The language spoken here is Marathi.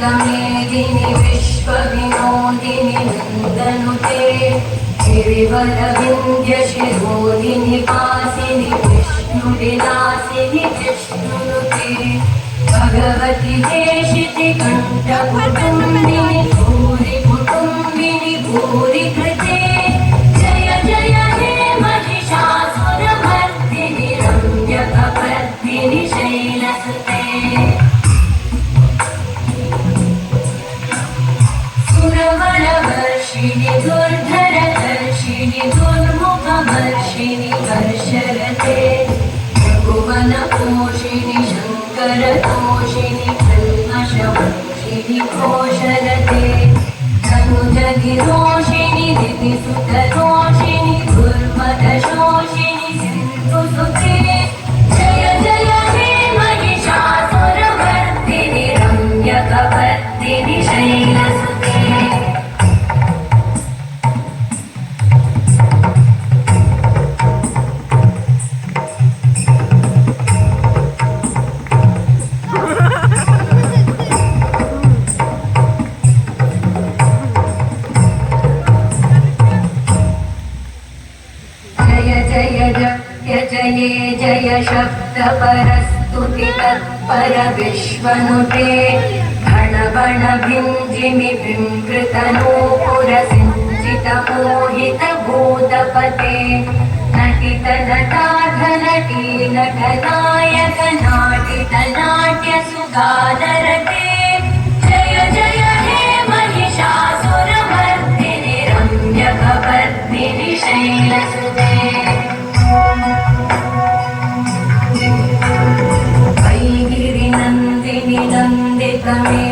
मेदिनि विश्वविनोदिनि नन्दनुते गिरिवरविन्द्यशिरोदिनि वासिनि विष्णुविलासिनि विष्णुनुते भगवति देशिति कण्ठकुटुम्बिनि भूरि कुटुम्बिनि भूरि कृते जय जय हे महिषासुरमर्दिनि रम्यकपर्दिनि शैलसुते सुरवरवर्षिणि दुर्धरदर्शिनि दुर्मुखवर्षिणि वर्षरते भुवनपोषिणि शङ्करतोषिणि कल्मषवर्षिणि घोषरते धनुजगिरोषिणि दितिसुतरोषिणि दुर्मदशोषिणि सिन्धुसुते जय जय हे महिषासुरमर्दिनि रम्यकपर्दिनि शैलसुते जय जय शब्द परस्तुति तत्पर विश्वनुते घन बण भिञ्जिमि बिम्बृतनूपुर सिञ्चित मोहित भूतपते नटित नटार्ध नटी नटनायक नाटित नाट्य सुगानरते जय जय हे महिषासुरमर्दिनि रम्यकपर्दिनि शैलसुते वैगिरिनन्दिनि नन्दितमे